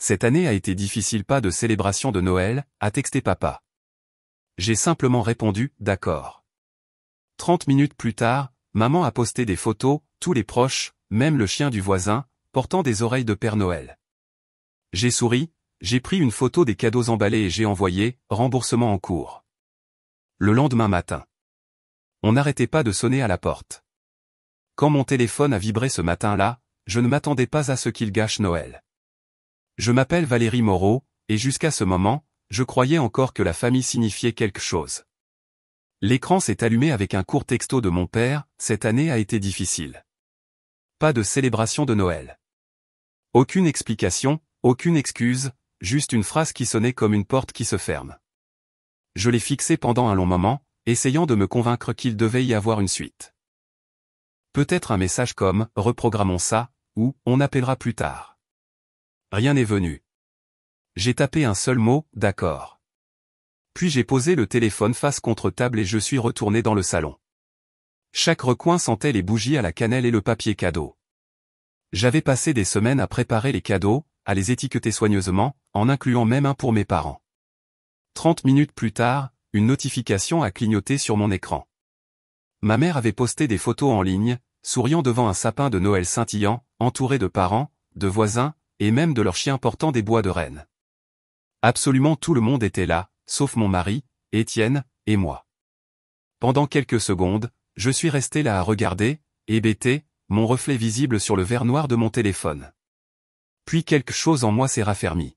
cette année a été difficile, pas de célébration de Noël, a texté papa. J'ai simplement répondu, d'accord. 30 minutes plus tard, maman a posté des photos, tous les proches, même le chien du voisin, portant des oreilles de Père Noël. J'ai souri, j'ai pris une photo des cadeaux emballés et j'ai envoyé, remboursement en cours. Le lendemain matin. On n'arrêtait pas de sonner à la porte. Quand mon téléphone a vibré ce matin-là, je ne m'attendais pas à ce qu'il gâche Noël. Je m'appelle Valérie Moreau, et jusqu'à ce moment, je croyais encore que la famille signifiait quelque chose. L'écran s'est allumé avec un court texto de mon père, cette année a été difficile. Pas de célébration de Noël. Aucune explication, aucune excuse, juste une phrase qui sonnait comme une porte qui se ferme. Je l'ai fixée pendant un long moment, essayant de me convaincre qu'il devait y avoir une suite. Peut-être un message comme « reprogrammons ça » ou « on appellera plus tard ». Rien n'est venu. J'ai tapé un seul mot « d'accord ». Puis j'ai posé le téléphone face contre table et je suis retourné dans le salon. Chaque recoin sentait les bougies à la cannelle et le papier cadeau. J'avais passé des semaines à préparer les cadeaux, à les étiqueter soigneusement, en incluant même un pour mes parents. 30 minutes plus tard, une notification a clignoté sur mon écran. Ma mère avait posté des photos en ligne, souriant devant un sapin de Noël scintillant, entouré de parents, de voisins, et même de leurs chiens portant des bois de Rennes. Absolument tout le monde était là, sauf mon mari, Étienne, et moi. Pendant quelques secondes, je suis resté là à regarder, hébété, mon reflet visible sur le verre noir de mon téléphone. Puis quelque chose en moi s'est raffermi.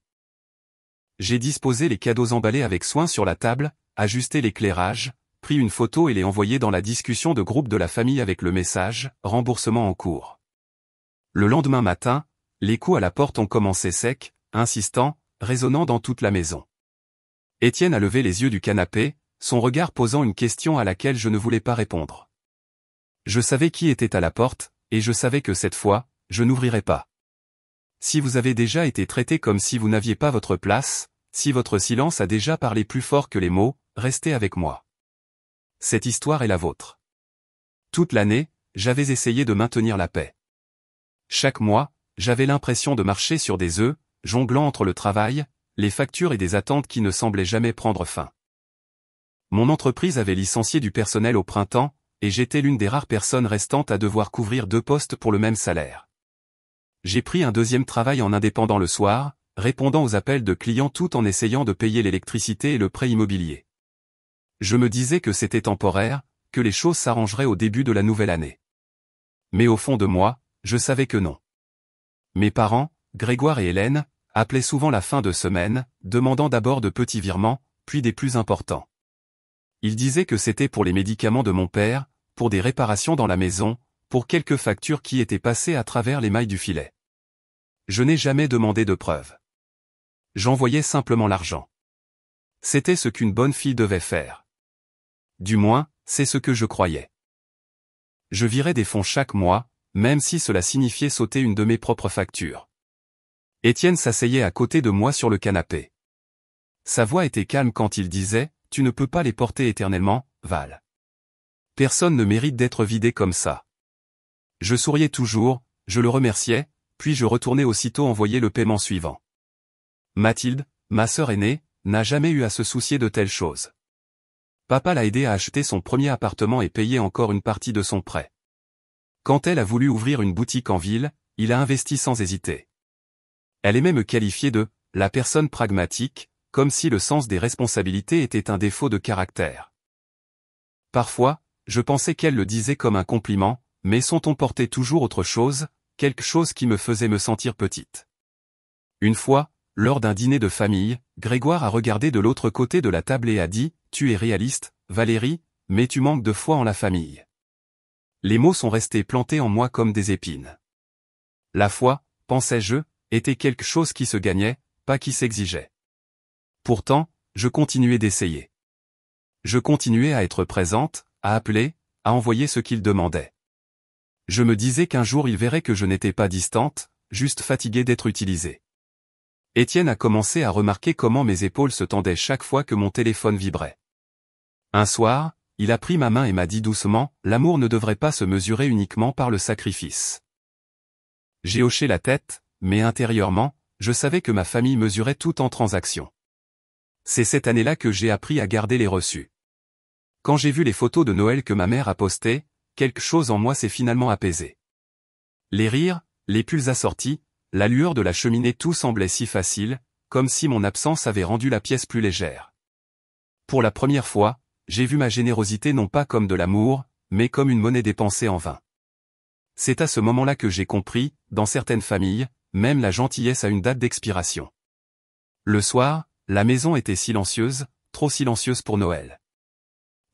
J'ai disposé les cadeaux emballés avec soin sur la table, ajusté l'éclairage, pris une photo et l'ai envoyée dans la discussion de groupe de la famille avec le message « remboursement en cours ». Le lendemain matin, les coups à la porte ont commencé secs, insistants, résonnant dans toute la maison. Étienne a levé les yeux du canapé, son regard posant une question à laquelle je ne voulais pas répondre. Je savais qui était à la porte, et je savais que cette fois, je n'ouvrirais pas. Si vous avez déjà été traité comme si vous n'aviez pas votre place, si votre silence a déjà parlé plus fort que les mots, restez avec moi. Cette histoire est la vôtre. Toute l'année, j'avais essayé de maintenir la paix. Chaque mois, j'avais l'impression de marcher sur des œufs, jonglant entre le travail, les factures et des attentes qui ne semblaient jamais prendre fin. Mon entreprise avait licencié du personnel au printemps, et j'étais l'une des rares personnes restantes à devoir couvrir 2 postes pour le même salaire. J'ai pris un deuxième travail en indépendant le soir, répondant aux appels de clients tout en essayant de payer l'électricité et le prêt immobilier. Je me disais que c'était temporaire, que les choses s'arrangeraient au début de la nouvelle année. Mais au fond de moi, je savais que non. Mes parents, Grégoire et Hélène, appelaient souvent la fin de semaine, demandant d'abord de petits virements, puis des plus importants. Ils disaient que c'était pour les médicaments de mon père, pour des réparations dans la maison, pour quelques factures qui étaient passées à travers les mailles du filet. Je n'ai jamais demandé de preuves. J'envoyais simplement l'argent. C'était ce qu'une bonne fille devait faire. Du moins, c'est ce que je croyais. Je virais des fonds chaque mois, même si cela signifiait sauter une de mes propres factures. Étienne s'asseyait à côté de moi sur le canapé. Sa voix était calme quand il disait « Tu ne peux pas les porter éternellement, Val. Personne ne mérite d'être vidé comme ça. » Je souriais toujours, je le remerciais, puis je retournais aussitôt envoyer le paiement suivant. Mathilde, ma sœur aînée, n'a jamais eu à se soucier de telles choses. Papa l'a aidée à acheter son premier appartement et payer encore une partie de son prêt. Quand elle a voulu ouvrir une boutique en ville, il a investi sans hésiter. Elle aimait me qualifier de « la personne pragmatique », comme si le sens des responsabilités était un défaut de caractère. Parfois, je pensais qu'elle le disait comme un compliment, mais son ton portait toujours autre chose, quelque chose qui me faisait me sentir petite. Une fois, lors d'un dîner de famille, Grégoire a regardé de l'autre côté de la table et a dit « Tu es réaliste, Valérie, mais tu manques de foi en la famille. » Les mots sont restés plantés en moi comme des épines. La foi, pensais-je, était quelque chose qui se gagnait, pas qui s'exigeait. Pourtant, je continuais d'essayer. Je continuais à être présente, à appeler, à envoyer ce qu'il demandait. Je me disais qu'un jour il verrait que je n'étais pas distante, juste fatiguée d'être utilisée. Étienne a commencé à remarquer comment mes épaules se tendaient chaque fois que mon téléphone vibrait. Un soir, il a pris ma main et m'a dit doucement « L'amour ne devrait pas se mesurer uniquement par le sacrifice. » J'ai hoché la tête, mais intérieurement, je savais que ma famille mesurait tout en transactions. C'est cette année-là que j'ai appris à garder les reçus. Quand j'ai vu les photos de Noël que ma mère a postées, quelque chose en moi s'est finalement apaisé. Les rires, les pulls assortis, la lueur de la cheminée, tout semblait si facile, comme si mon absence avait rendu la pièce plus légère. Pour la première fois, j'ai vu ma générosité non pas comme de l'amour, mais comme une monnaie dépensée en vain. C'est à ce moment-là que j'ai compris, dans certaines familles, même la gentillesse a une date d'expiration. Le soir, la maison était silencieuse, trop silencieuse pour Noël.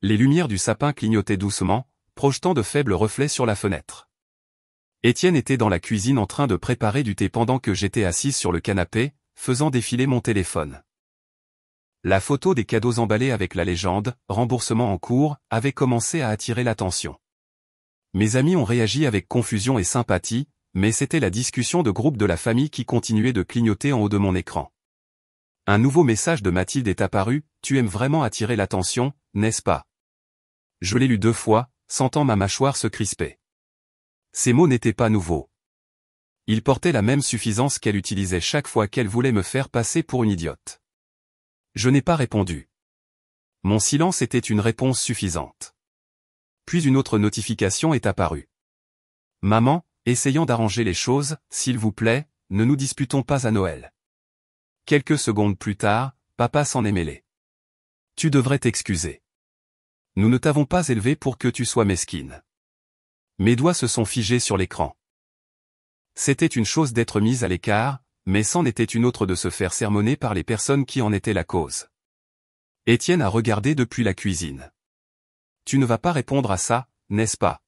Les lumières du sapin clignotaient doucement, projetant de faibles reflets sur la fenêtre. Étienne était dans la cuisine en train de préparer du thé pendant que j'étais assise sur le canapé, faisant défiler mon téléphone. La photo des cadeaux emballés avec la légende « Remboursement en cours » avait commencé à attirer l'attention. Mes amis ont réagi avec confusion et sympathie, mais c'était la discussion de groupe de la famille qui continuait de clignoter en haut de mon écran. Un nouveau message de Mathilde est apparu, « Tu aimes vraiment attirer l'attention, n'est-ce pas ?» Je l'ai lu 2 fois, sentant ma mâchoire se crisper. Ces mots n'étaient pas nouveaux. Ils portaient la même suffisance qu'elle utilisait chaque fois qu'elle voulait me faire passer pour une idiote. Je n'ai pas répondu. Mon silence était une réponse suffisante. Puis une autre notification est apparue. « Maman, essayons d'arranger les choses, s'il vous plaît, ne nous disputons pas à Noël. » Quelques secondes plus tard, papa s'en est mêlé. « Tu devrais t'excuser. Nous ne t'avons pas élevé pour que tu sois mesquine. » Mes doigts se sont figés sur l'écran. C'était une chose d'être mise à l'écart, mais c'en était une autre de se faire sermonner par les personnes qui en étaient la cause. Étienne a regardé depuis la cuisine. « Tu ne vas pas répondre à ça, n'est-ce pas ?»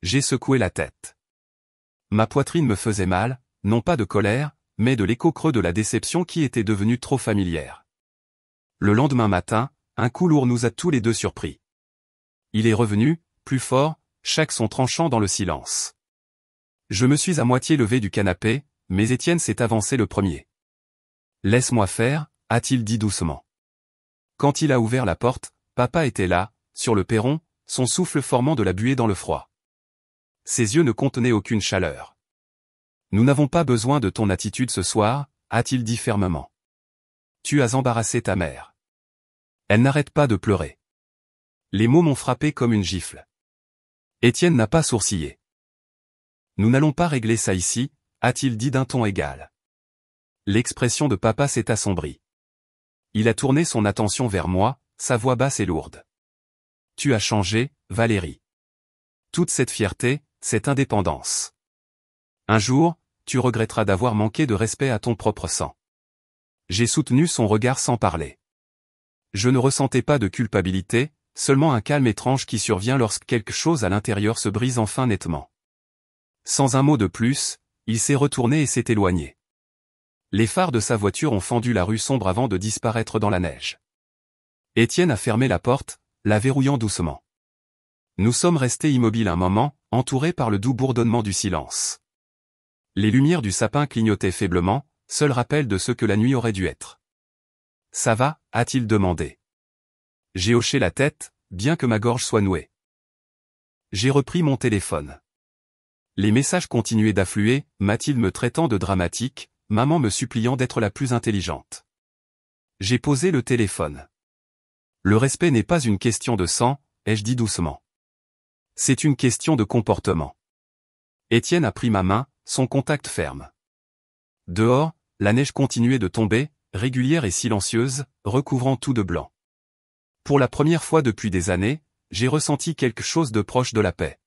J'ai secoué la tête. Ma poitrine me faisait mal, non pas de colère, mais de l'écho creux de la déception qui était devenue trop familière. Le lendemain matin, un coup lourd nous a tous les deux surpris. Il est revenu, plus fort, chaque son tranchant dans le silence. Je me suis à moitié levé du canapé, mais Étienne s'est avancé le premier. « Laisse-moi faire », a-t-il dit doucement. Quand il a ouvert la porte, papa était là, sur le perron, son souffle formant de la buée dans le froid. Ses yeux ne contenaient aucune chaleur. « Nous n'avons pas besoin de ton attitude ce soir », a-t-il dit fermement. « Tu as embarrassé ta mère. Elle n'arrête pas de pleurer. » Les mots m'ont frappé comme une gifle. Étienne n'a pas sourcillé. « Nous n'allons pas régler ça ici », a-t-il dit d'un ton égal. L'expression de papa s'est assombrie. Il a tourné son attention vers moi, sa voix basse et lourde. « Tu as changé, Valérie. Toute cette fierté, cette indépendance. Un jour, tu regretteras d'avoir manqué de respect à ton propre sang. » J'ai soutenu son regard sans parler. Je ne ressentais pas de culpabilité, seulement un calme étrange qui survient lorsque quelque chose à l'intérieur se brise enfin nettement. Sans un mot de plus, il s'est retourné et s'est éloigné. Les phares de sa voiture ont fendu la rue sombre avant de disparaître dans la neige. Étienne a fermé la porte, la verrouillant doucement. Nous sommes restés immobiles un moment, entourés par le doux bourdonnement du silence. Les lumières du sapin clignotaient faiblement, seul rappel de ce que la nuit aurait dû être. « Ça va ?» a-t-il demandé. J'ai hoché la tête, bien que ma gorge soit nouée. J'ai repris mon téléphone. Les messages continuaient d'affluer, Mathilde me traitant de dramatique, maman me suppliant d'être la plus intelligente. J'ai posé le téléphone. Le respect n'est pas une question de sang, ai-je dit doucement. C'est une question de comportement. Étienne a pris ma main, son contact ferme. Dehors, la neige continuait de tomber, régulière et silencieuse, recouvrant tout de blanc. Pour la première fois depuis des années, j'ai ressenti quelque chose de proche de la paix.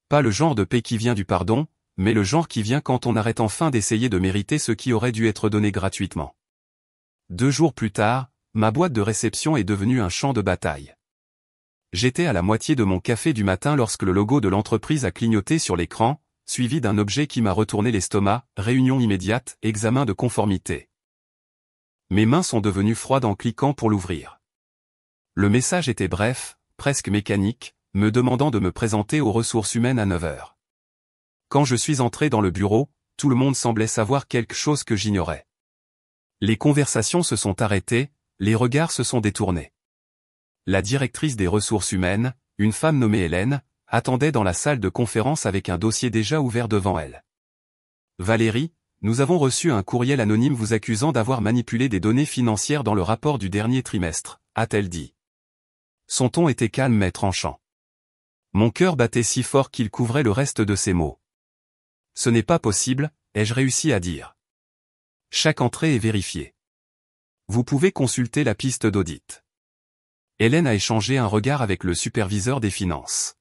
Pas le genre de paix qui vient du pardon, mais le genre qui vient quand on arrête enfin d'essayer de mériter ce qui aurait dû être donné gratuitement. 2 jours plus tard, ma boîte de réception est devenue un champ de bataille. J'étais à la moitié de mon café du matin lorsque le logo de l'entreprise a clignoté sur l'écran, suivi d'un objet qui m'a retourné l'estomac, réunion immédiate, examen de conformité. Mes mains sont devenues froides en cliquant pour l'ouvrir. Le message était bref, presque mécanique, me demandant de me présenter aux ressources humaines à 9 heures. Quand je suis entré dans le bureau, tout le monde semblait savoir quelque chose que j'ignorais. Les conversations se sont arrêtées, les regards se sont détournés. La directrice des ressources humaines, une femme nommée Hélène, attendait dans la salle de conférence avec un dossier déjà ouvert devant elle. « Valérie, nous avons reçu un courriel anonyme vous accusant d'avoir manipulé des données financières dans le rapport du dernier trimestre, a-t-elle dit. Son ton était calme mais tranchant. Mon cœur battait si fort qu'il couvrait le reste de ses mots. Ce n'est pas possible, ai-je réussi à dire. Chaque entrée est vérifiée. Vous pouvez consulter la piste d'audit. Hélène a échangé un regard avec le superviseur des finances.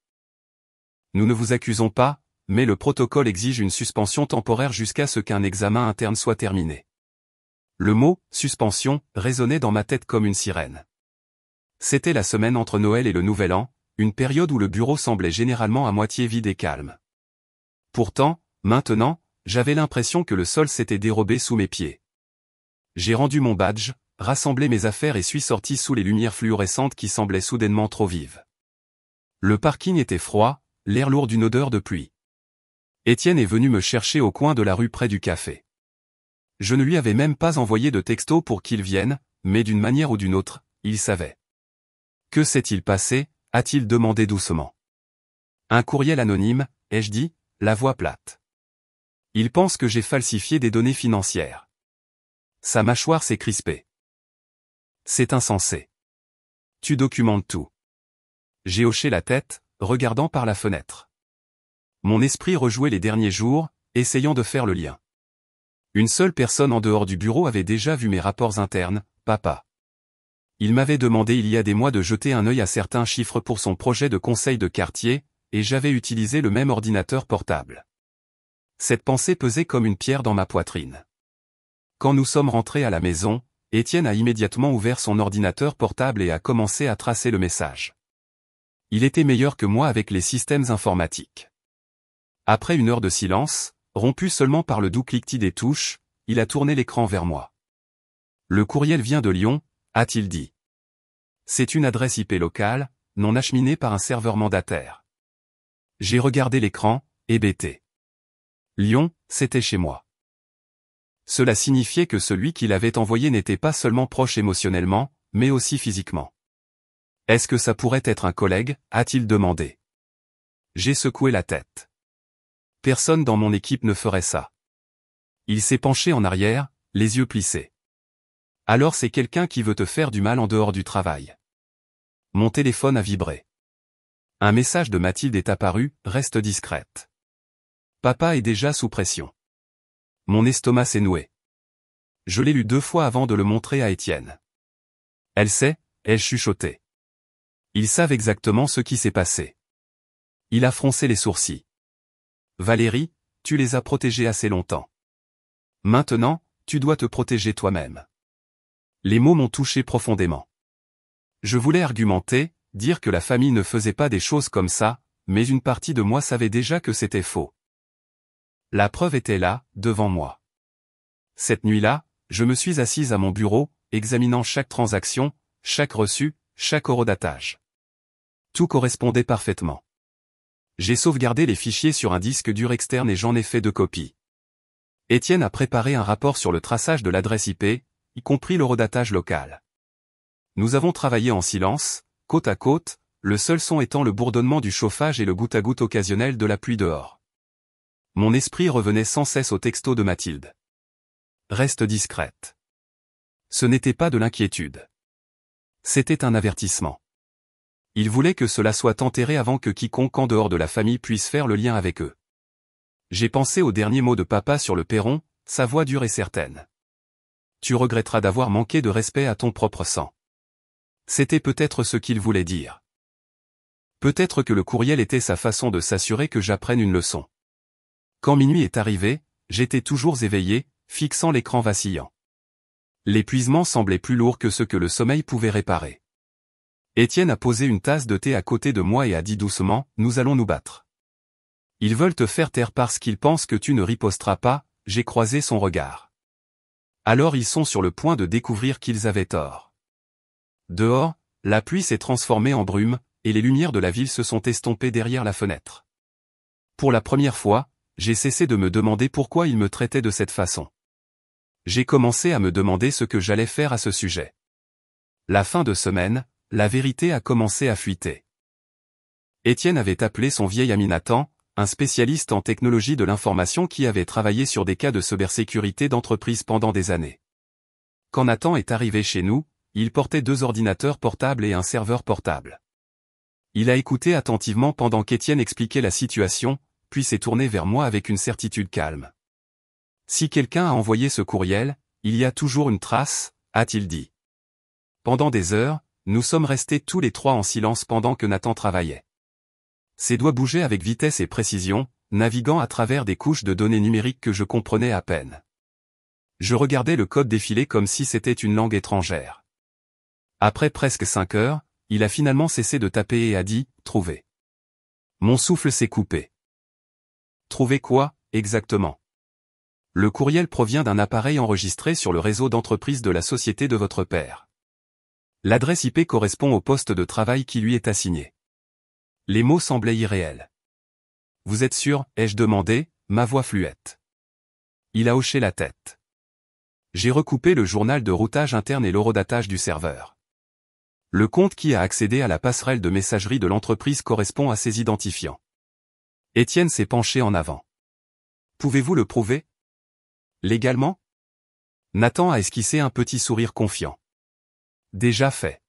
Nous ne vous accusons pas, mais le protocole exige une suspension temporaire jusqu'à ce qu'un examen interne soit terminé. Le mot « suspension » résonnait dans ma tête comme une sirène. C'était la semaine entre Noël et le Nouvel An, une période où le bureau semblait généralement à moitié vide et calme. Pourtant, maintenant, j'avais l'impression que le sol s'était dérobé sous mes pieds. J'ai rendu mon badge, rassemblé mes affaires et suis sorti sous les lumières fluorescentes qui semblaient soudainement trop vives. Le parking était froid, l'air lourd d'une odeur de pluie. Étienne est venu me chercher au coin de la rue près du café. Je ne lui avais même pas envoyé de texto pour qu'il vienne, mais d'une manière ou d'une autre, il savait. Que s'est-il passé, a-t-il demandé doucement. Un courriel anonyme, ai-je dit, la voix plate. Il pense que j'ai falsifié des données financières. Sa mâchoire s'est crispée. C'est insensé. Tu documentes tout. J'ai hoché la tête, regardant par la fenêtre. Mon esprit rejouait les derniers jours, essayant de faire le lien. Une seule personne en dehors du bureau avait déjà vu mes rapports internes, papa. Il m'avait demandé il y a des mois de jeter un œil à certains chiffres pour son projet de conseil de quartier, et j'avais utilisé le même ordinateur portable. Cette pensée pesait comme une pierre dans ma poitrine. Quand nous sommes rentrés à la maison, Étienne a immédiatement ouvert son ordinateur portable et a commencé à tracer le message. Il était meilleur que moi avec les systèmes informatiques. Après une heure de silence, rompu seulement par le doux cliquetis des touches, il a tourné l'écran vers moi. Le courriel vient de Lyon, a-t-il dit. C'est une adresse IP locale, non acheminée par un serveur mandataire. J'ai regardé l'écran, hébété. Lyon, c'était chez moi. Cela signifiait que celui qui l'avait envoyé n'était pas seulement proche émotionnellement, mais aussi physiquement. Est-ce que ça pourrait être un collègue, a-t-il demandé. J'ai secoué la tête. Personne dans mon équipe ne ferait ça. Il s'est penché en arrière, les yeux plissés. Alors c'est quelqu'un qui veut te faire du mal en dehors du travail. Mon téléphone a vibré. Un message de Mathilde est apparu, reste discrète. Papa est déjà sous pression. Mon estomac s'est noué. Je l'ai lu 2 fois avant de le montrer à Étienne. Elle sait, ai-je chuchoté. Ils savent exactement ce qui s'est passé. Il a froncé les sourcils. Valérie, tu les as protégés assez longtemps. Maintenant, tu dois te protéger toi-même. Les mots m'ont touché profondément. Je voulais argumenter, dire que la famille ne faisait pas des choses comme ça, mais une partie de moi savait déjà que c'était faux. La preuve était là, devant moi. Cette nuit-là, je me suis assise à mon bureau, examinant chaque transaction, chaque reçu, chaque horodatage. Tout correspondait parfaitement. J'ai sauvegardé les fichiers sur un disque dur externe et j'en ai fait 2 copies. Étienne a préparé un rapport sur le traçage de l'adresse IP, y compris l'horodatage local. Nous avons travaillé en silence, côte à côte, le seul son étant le bourdonnement du chauffage et le goutte-à-goutte occasionnel de la pluie dehors. Mon esprit revenait sans cesse au texto de Mathilde. Reste discrète. Ce n'était pas de l'inquiétude. C'était un avertissement. Il voulait que cela soit enterré avant que quiconque en dehors de la famille puisse faire le lien avec eux. J'ai pensé aux derniers mots de papa sur le perron, sa voix dure et certaine. Tu regretteras d'avoir manqué de respect à ton propre sang. C'était peut-être ce qu'il voulait dire. Peut-être que le courriel était sa façon de s'assurer que j'apprenne une leçon. Quand minuit est arrivé, j'étais toujours éveillé, fixant l'écran vacillant. L'épuisement semblait plus lourd que ce que le sommeil pouvait réparer. Étienne a posé une tasse de thé à côté de moi et a dit doucement, nous allons nous battre. Ils veulent te faire taire parce qu'ils pensent que tu ne riposteras pas, j'ai croisé son regard. Alors ils sont sur le point de découvrir qu'ils avaient tort. Dehors, la pluie s'est transformée en brume, et les lumières de la ville se sont estompées derrière la fenêtre. Pour la première fois, j'ai cessé de me demander pourquoi ils me traitaient de cette façon. J'ai commencé à me demander ce que j'allais faire à ce sujet. La fin de semaine, la vérité a commencé à fuiter. Étienne avait appelé son vieil ami Nathan, un spécialiste en technologie de l'information qui avait travaillé sur des cas de cybersécurité d'entreprise pendant des années. Quand Nathan est arrivé chez nous, il portait 2 ordinateurs portables et un serveur portable. Il a écouté attentivement pendant qu'Étienne expliquait la situation, puis s'est tourné vers moi avec une certitude calme. « Si quelqu'un a envoyé ce courriel, il y a toujours une trace, » a-t-il dit. Pendant des heures, nous sommes restés tous les 3 en silence pendant que Nathan travaillait. Ses doigts bougeaient avec vitesse et précision, naviguant à travers des couches de données numériques que je comprenais à peine. Je regardais le code défiler comme si c'était une langue étrangère. Après presque 5 heures, il a finalement cessé de taper et a dit « Trouvé ». Mon souffle s'est coupé. Trouver quoi, exactement? Le courriel provient d'un appareil enregistré sur le réseau d'entreprise de la société de votre père. L'adresse IP correspond au poste de travail qui lui est assigné. Les mots semblaient irréels. « Vous êtes sûr ?» ai-je demandé, ma voix fluette. Il a hoché la tête. J'ai recoupé le journal de routage interne et l'horodatage du serveur. Le compte qui a accédé à la passerelle de messagerie de l'entreprise correspond à ces identifiants. Étienne s'est penché en avant. Pouvez-vous le prouver? Légalement? Nathan a esquissé un petit sourire confiant. Déjà fait.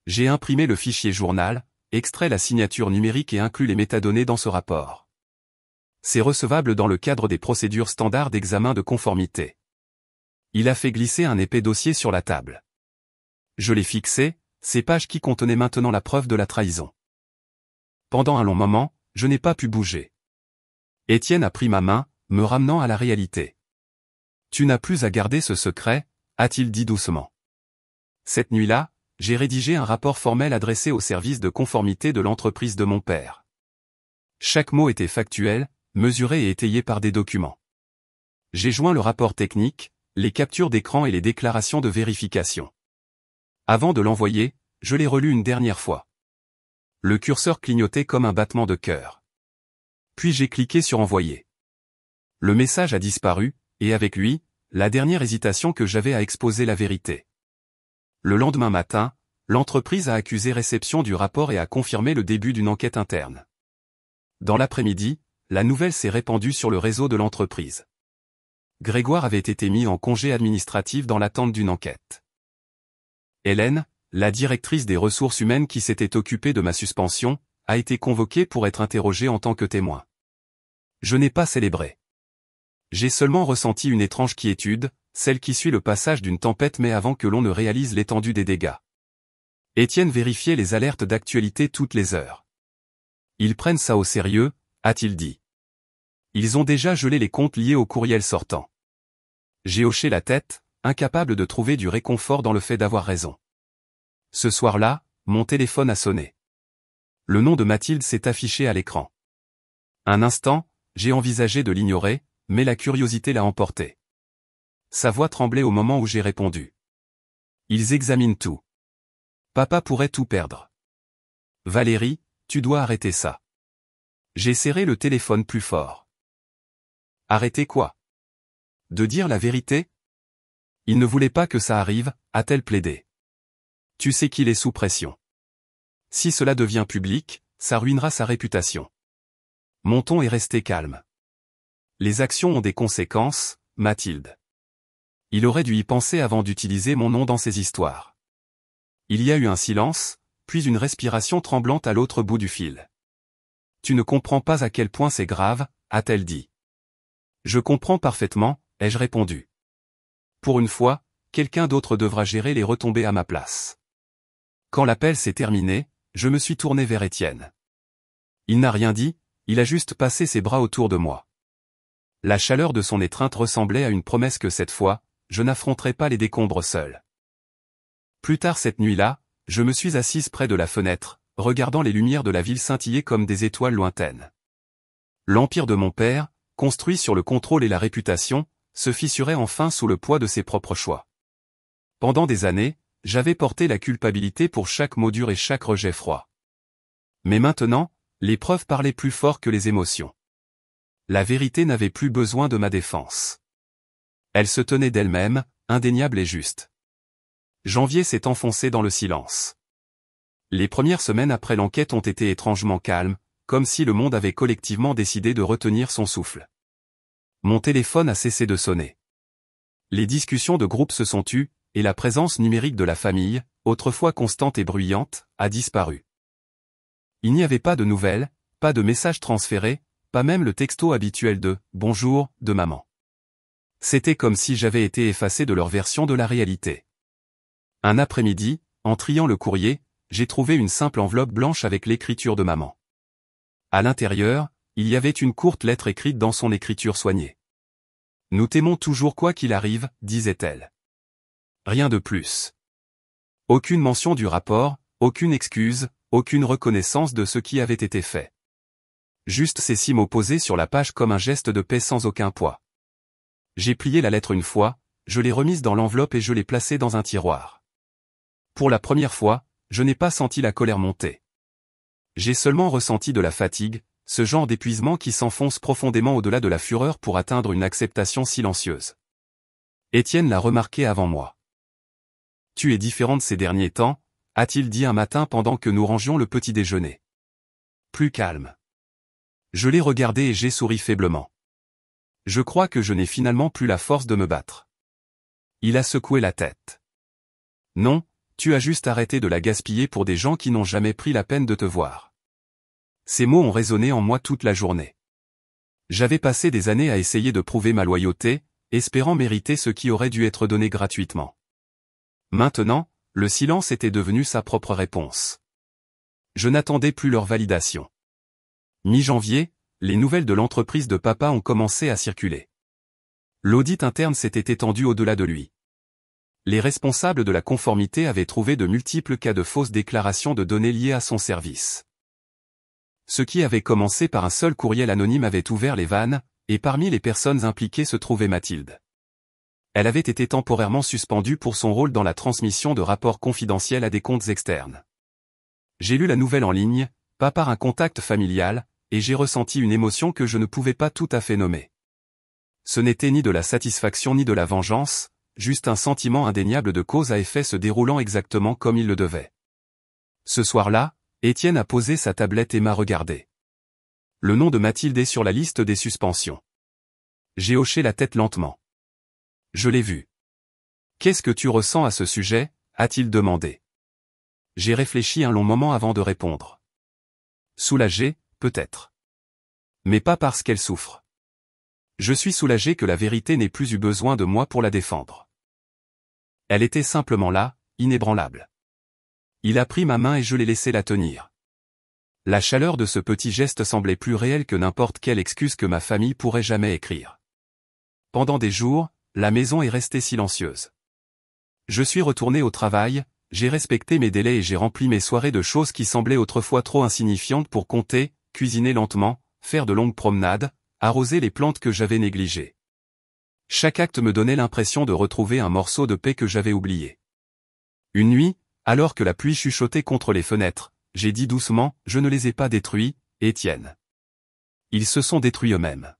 J'ai imprimé le fichier journal, extrait la signature numérique et inclus les métadonnées dans ce rapport. C'est recevable dans le cadre des procédures standards d'examen de conformité. Il a fait glisser un épais dossier sur la table. Je l'ai fixé, ces pages qui contenaient maintenant la preuve de la trahison. Pendant un long moment, je n'ai pas pu bouger. Étienne a pris ma main, me ramenant à la réalité. « Tu n'as plus à garder ce secret » a-t-il dit doucement. Cette nuit-là, j'ai rédigé un rapport formel adressé au service de conformité de l'entreprise de mon père. Chaque mot était factuel, mesuré et étayé par des documents. J'ai joint le rapport technique, les captures d'écran et les déclarations de vérification. Avant de l'envoyer, je l'ai relu une dernière fois. Le curseur clignotait comme un battement de cœur. Puis j'ai cliqué sur envoyer. Le message a disparu, et avec lui, la dernière hésitation que j'avais à exposer la vérité. Le lendemain matin, l'entreprise a accusé réception du rapport et a confirmé le début d'une enquête interne. Dans l'après-midi, la nouvelle s'est répandue sur le réseau de l'entreprise. Grégoire avait été mis en congé administratif dans l'attente d'une enquête. Hélène, la directrice des ressources humaines qui s'était occupée de ma suspension, a été convoquée pour être interrogée en tant que témoin. Je n'ai pas célébré. J'ai seulement ressenti une étrange quiétude, celle qui suit le passage d'une tempête mais avant que l'on ne réalise l'étendue des dégâts. Étienne vérifiait les alertes d'actualité toutes les heures. Ils prennent ça au sérieux, a-t-il dit. Ils ont déjà gelé les comptes liés au courriel sortant. J'ai hoché la tête, incapable de trouver du réconfort dans le fait d'avoir raison. Ce soir-là, mon téléphone a sonné. Le nom de Mathilde s'est affiché à l'écran. Un instant, j'ai envisagé de l'ignorer, mais la curiosité l'a emporté. Sa voix tremblait au moment où j'ai répondu. Ils examinent tout. Papa pourrait tout perdre. Valérie, tu dois arrêter ça. J'ai serré le téléphone plus fort. Arrêter quoi? De dire la vérité? Il ne voulait pas que ça arrive, a-t-elle plaidé. Tu sais qu'il est sous pression. Si cela devient public, ça ruinera sa réputation. Mon ton est resté calme. Les actions ont des conséquences, Mathilde. Il aurait dû y penser avant d'utiliser mon nom dans ces histoires. Il y a eu un silence, puis une respiration tremblante à l'autre bout du fil. Tu ne comprends pas à quel point c'est grave, a-t-elle dit. Je comprends parfaitement, ai-je répondu. Pour une fois, quelqu'un d'autre devra gérer les retombées à ma place. Quand l'appel s'est terminé, je me suis tourné vers Étienne. Il n'a rien dit, il a juste passé ses bras autour de moi. La chaleur de son étreinte ressemblait à une promesse que cette fois, je n'affronterai pas les décombres seul. Plus tard cette nuit-là, je me suis assise près de la fenêtre, regardant les lumières de la ville scintiller comme des étoiles lointaines. L'empire de mon père, construit sur le contrôle et la réputation, se fissurait enfin sous le poids de ses propres choix. Pendant des années, j'avais porté la culpabilité pour chaque mot dur et chaque rejet froid. Mais maintenant, les preuves parlaient plus fort que les émotions. La vérité n'avait plus besoin de ma défense. Elle se tenait d'elle-même, indéniable et juste. Janvier s'est enfoncé dans le silence. Les premières semaines après l'enquête ont été étrangement calmes, comme si le monde avait collectivement décidé de retenir son souffle. Mon téléphone a cessé de sonner. Les discussions de groupe se sont tues, et la présence numérique de la famille, autrefois constante et bruyante, a disparu. Il n'y avait pas de nouvelles, pas de messages transférés, pas même le texto habituel de « bonjour » de maman. C'était comme si j'avais été effacé de leur version de la réalité. Un après-midi, en triant le courrier, j'ai trouvé une simple enveloppe blanche avec l'écriture de maman. À l'intérieur, il y avait une courte lettre écrite dans son écriture soignée. « Nous t'aimons toujours quoi qu'il arrive », disait-elle. Rien de plus. Aucune mention du rapport, aucune excuse, aucune reconnaissance de ce qui avait été fait. Juste ces 6 mots posés sur la page comme un geste de paix sans aucun poids. J'ai plié la lettre une fois, je l'ai remise dans l'enveloppe et je l'ai placée dans un tiroir. Pour la première fois, je n'ai pas senti la colère monter. J'ai seulement ressenti de la fatigue, ce genre d'épuisement qui s'enfonce profondément au-delà de la fureur pour atteindre une acceptation silencieuse. Étienne l'a remarqué avant moi. « Tu es différente ces derniers temps », a-t-il dit un matin pendant que nous rangions le petit déjeuner. Plus calme. Je l'ai regardé et j'ai souri faiblement. Je crois que je n'ai finalement plus la force de me battre. Il a secoué la tête. Non, tu as juste arrêté de la gaspiller pour des gens qui n'ont jamais pris la peine de te voir. Ces mots ont résonné en moi toute la journée. J'avais passé des années à essayer de prouver ma loyauté, espérant mériter ce qui aurait dû être donné gratuitement. Maintenant, le silence était devenu sa propre réponse. Je n'attendais plus leur validation. Mi-janvier, les nouvelles de l'entreprise de papa ont commencé à circuler. L'audit interne s'était étendu au-delà de lui. Les responsables de la conformité avaient trouvé de multiples cas de fausses déclarations de données liées à son service. Ce qui avait commencé par un seul courriel anonyme avait ouvert les vannes, et parmi les personnes impliquées se trouvait Mathilde. Elle avait été temporairement suspendue pour son rôle dans la transmission de rapports confidentiels à des comptes externes. J'ai lu la nouvelle en ligne, pas par un contact familial, et j'ai ressenti une émotion que je ne pouvais pas tout à fait nommer. Ce n'était ni de la satisfaction ni de la vengeance, juste un sentiment indéniable de cause à effet se déroulant exactement comme il le devait. Ce soir-là, Étienne a posé sa tablette et m'a regardé. Le nom de Mathilde est sur la liste des suspensions. J'ai hoché la tête lentement. Je l'ai vu. « Qu'est-ce que tu ressens à ce sujet ?» a-t-il demandé. J'ai réfléchi un long moment avant de répondre. Soulagé, peut-être. Mais pas parce qu'elle souffre. Je suis soulagé que la vérité n'ait plus eu besoin de moi pour la défendre. Elle était simplement là, inébranlable. Il a pris ma main et je l'ai laissé la tenir. La chaleur de ce petit geste semblait plus réelle que n'importe quelle excuse que ma famille pourrait jamais écrire. Pendant des jours, la maison est restée silencieuse. Je suis retourné au travail, j'ai respecté mes délais et j'ai rempli mes soirées de choses qui semblaient autrefois trop insignifiantes pour compter, cuisiner lentement, faire de longues promenades, arroser les plantes que j'avais négligées. Chaque acte me donnait l'impression de retrouver un morceau de paix que j'avais oublié. Une nuit, alors que la pluie chuchotait contre les fenêtres, j'ai dit doucement, je ne les ai pas détruits, Étienne. Ils se sont détruits eux-mêmes.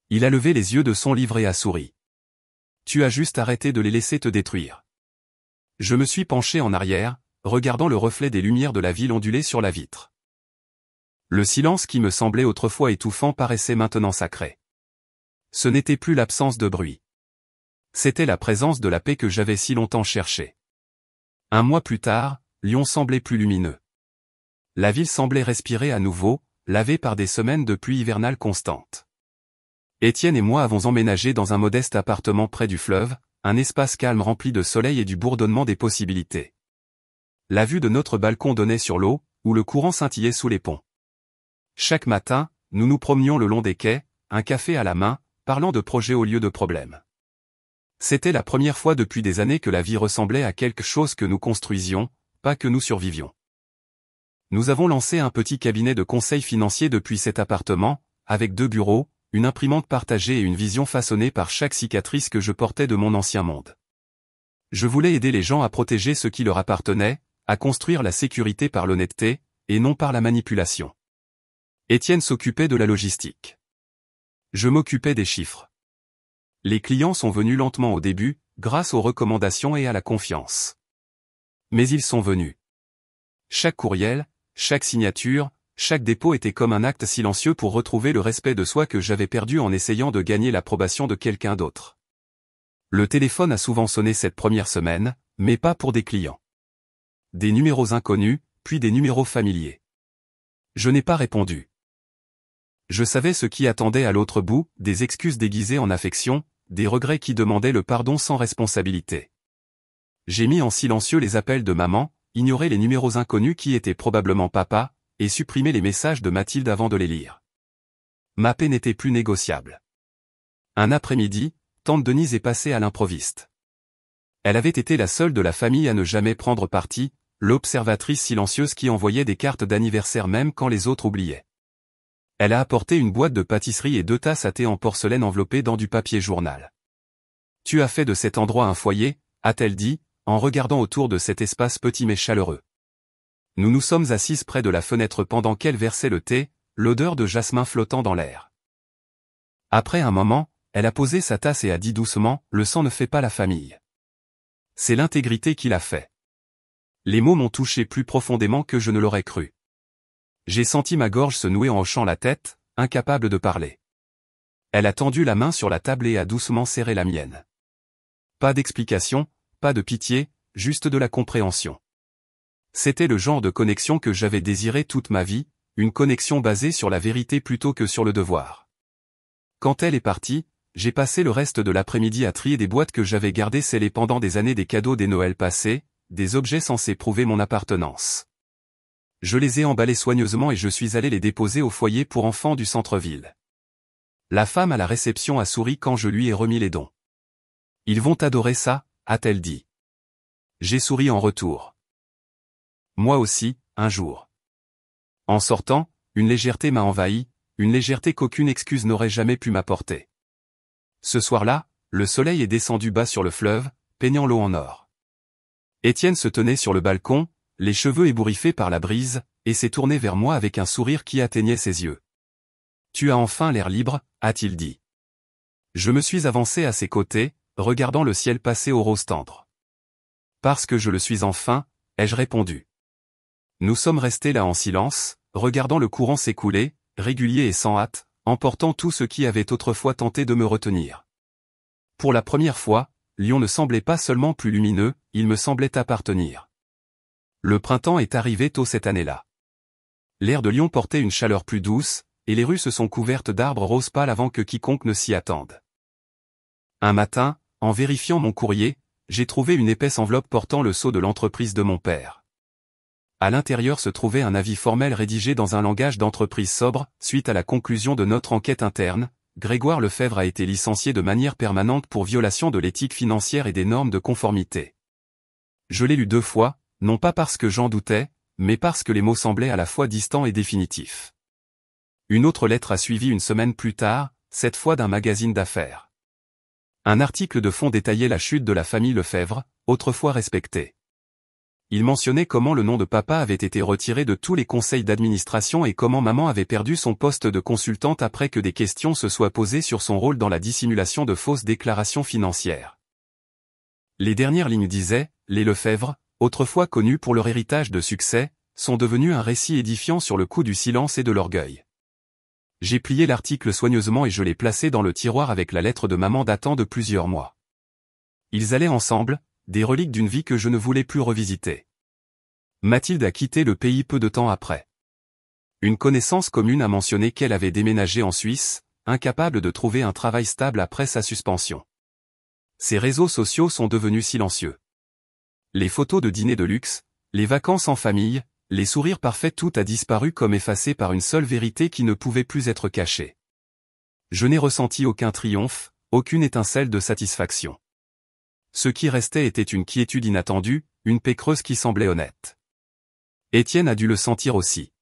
Il a levé les yeux de son livre et a souri. Tu as juste arrêté de les laisser te détruire. Je me suis penché en arrière, regardant le reflet des lumières de la ville onduler sur la vitre. Le silence qui me semblait autrefois étouffant paraissait maintenant sacré. Ce n'était plus l'absence de bruit. C'était la présence de la paix que j'avais si longtemps cherchée. Un mois plus tard, Lyon semblait plus lumineux. La ville semblait respirer à nouveau, lavée par des semaines de pluie hivernale constante. Étienne et moi avons emménagé dans un modeste appartement près du fleuve, un espace calme rempli de soleil et du bourdonnement des possibilités. La vue de notre balcon donnait sur l'eau, où le courant scintillait sous les ponts. Chaque matin, nous nous promenions le long des quais, un café à la main, parlant de projets au lieu de problèmes. C'était la première fois depuis des années que la vie ressemblait à quelque chose que nous construisions, pas que nous survivions. Nous avons lancé un petit cabinet de conseil financier depuis cet appartement, avec 2 bureaux, une imprimante partagée et une vision façonnée par chaque cicatrice que je portais de mon ancien monde. Je voulais aider les gens à protéger ce qui leur appartenait, à construire la sécurité par l'honnêteté, et non par la manipulation. Étienne s'occupait de la logistique. Je m'occupais des chiffres. Les clients sont venus lentement au début, grâce aux recommandations et à la confiance. Mais ils sont venus. Chaque courriel, chaque signature, chaque dépôt était comme un acte silencieux pour retrouver le respect de soi que j'avais perdu en essayant de gagner l'approbation de quelqu'un d'autre. Le téléphone a souvent sonné cette première semaine, mais pas pour des clients. Des numéros inconnus, puis des numéros familiers. Je n'ai pas répondu. Je savais ce qui attendait à l'autre bout, des excuses déguisées en affection, des regrets qui demandaient le pardon sans responsabilité. J'ai mis en silencieux les appels de maman, ignoré les numéros inconnus qui étaient probablement papa, et supprimé les messages de Mathilde avant de les lire. Ma paix n'était plus négociable. Un après-midi, tante Denise est passée à l'improviste. Elle avait été la seule de la famille à ne jamais prendre parti, l'observatrice silencieuse qui envoyait des cartes d'anniversaire même quand les autres oubliaient. Elle a apporté une boîte de pâtisserie et 2 tasses à thé en porcelaine enveloppées dans du papier journal. « Tu as fait de cet endroit un foyer », a-t-elle dit, en regardant autour de cet espace petit mais chaleureux. Nous nous sommes assises près de la fenêtre pendant qu'elle versait le thé, l'odeur de jasmin flottant dans l'air. Après un moment, elle a posé sa tasse et a dit doucement « Le sang ne fait pas la famille. C'est l'intégrité qui l'a fait. » Les mots m'ont touché plus profondément que je ne l'aurais cru. J'ai senti ma gorge se nouer en hochant la tête, incapable de parler. Elle a tendu la main sur la table et a doucement serré la mienne. Pas d'explication, pas de pitié, juste de la compréhension. C'était le genre de connexion que j'avais désiré toute ma vie, une connexion basée sur la vérité plutôt que sur le devoir. Quand elle est partie, j'ai passé le reste de l'après-midi à trier des boîtes que j'avais gardées scellées pendant des années, des cadeaux des Noëls passés, des objets censés prouver mon appartenance. Je les ai emballés soigneusement et je suis allé les déposer au foyer pour enfants du centre-ville. La femme à la réception a souri quand je lui ai remis les dons. « Ils vont adorer ça », a-t-elle dit. J'ai souri en retour. Moi aussi, un jour. En sortant, une légèreté m'a envahi, une légèreté qu'aucune excuse n'aurait jamais pu m'apporter. Ce soir-là, le soleil est descendu bas sur le fleuve, peignant l'eau en or. Étienne se tenait sur le balcon, les cheveux ébouriffés par la brise, et s'est tourné vers moi avec un sourire qui atteignait ses yeux. « Tu as enfin l'air libre », a-t-il dit. Je me suis avancé à ses côtés, regardant le ciel passer au rose tendre. « Parce que je le suis enfin », ai-je répondu. Nous sommes restés là en silence, regardant le courant s'écouler, régulier et sans hâte, emportant tout ce qui avait autrefois tenté de me retenir. Pour la première fois, Lyon ne semblait pas seulement plus lumineux, il me semblait appartenir. Le printemps est arrivé tôt cette année-là. L'air de Lyon portait une chaleur plus douce, et les rues se sont couvertes d'arbres roses pâles avant que quiconque ne s'y attende. Un matin, en vérifiant mon courrier, j'ai trouvé une épaisse enveloppe portant le sceau de l'entreprise de mon père. À l'intérieur se trouvait un avis formel rédigé dans un langage d'entreprise sobre, suite à la conclusion de notre enquête interne. Grégoire Lefebvre a été licencié de manière permanente pour violation de l'éthique financière et des normes de conformité. Je l'ai lu 2 fois, non pas parce que j'en doutais, mais parce que les mots semblaient à la fois distants et définitifs. Une autre lettre a suivi une semaine plus tard, cette fois d'un magazine d'affaires. Un article de fond détaillait la chute de la famille Lefebvre, autrefois respectée. Il mentionnait comment le nom de papa avait été retiré de tous les conseils d'administration et comment maman avait perdu son poste de consultante après que des questions se soient posées sur son rôle dans la dissimulation de fausses déclarations financières. Les dernières lignes disaient « Les Lefebvre, autrefois connus pour leur héritage de succès, sont devenus un récit édifiant sur le coup du silence et de l'orgueil. » J'ai plié l'article soigneusement et je l'ai placé dans le tiroir avec la lettre de maman datant de plusieurs mois. Ils allaient ensemble, des reliques d'une vie que je ne voulais plus revisiter. Mathilde a quitté le pays peu de temps après. Une connaissance commune a mentionné qu'elle avait déménagé en Suisse, incapable de trouver un travail stable après sa suspension. Ses réseaux sociaux sont devenus silencieux. Les photos de dîners de luxe, les vacances en famille, les sourires parfaits, tout a disparu comme effacé par une seule vérité qui ne pouvait plus être cachée. Je n'ai ressenti aucun triomphe, aucune étincelle de satisfaction. Ce qui restait était une quiétude inattendue, une paix creuse qui semblait honnête. Étienne a dû le sentir aussi.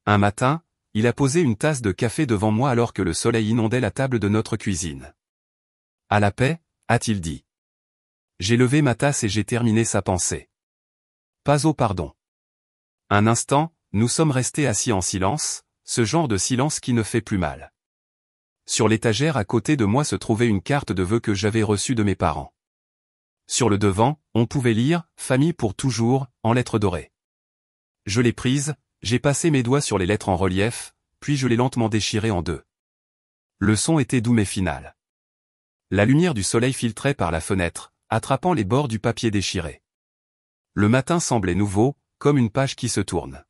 Un matin, il a posé une tasse de café devant moi alors que le soleil inondait la table de notre cuisine. « À la paix », a-t-il dit. J'ai levé ma tasse et j'ai terminé sa pensée. Pas au pardon. Un instant, nous sommes restés assis en silence, ce genre de silence qui ne fait plus mal. Sur l'étagère à côté de moi se trouvait une carte de vœux que j'avais reçue de mes parents. Sur le devant, on pouvait lire « Famille pour toujours » en lettres dorées. Je l'ai prise, J'ai passé mes doigts sur les lettres en relief, puis je les lentement déchirées en deux. Le son était doux mais final. La lumière du soleil filtrait par la fenêtre, attrapant les bords du papier déchiré. Le matin semblait nouveau, comme une page qui se tourne.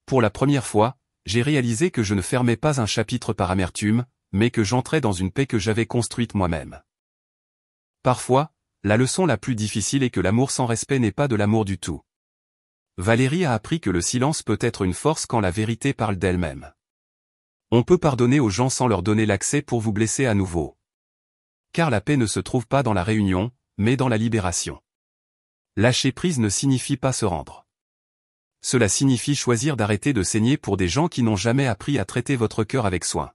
Pour la première fois, j'ai réalisé que je ne fermais pas un chapitre par amertume, mais que j'entrais dans une paix que j'avais construite moi-même. Parfois, la leçon la plus difficile est que l'amour sans respect n'est pas de l'amour du tout. Valérie a appris que le silence peut être une force quand la vérité parle d'elle-même. On peut pardonner aux gens sans leur donner l'accès pour vous blesser à nouveau. Car la paix ne se trouve pas dans la réunion, mais dans la libération. Lâcher prise ne signifie pas se rendre. Cela signifie choisir d'arrêter de saigner pour des gens qui n'ont jamais appris à traiter votre cœur avec soin.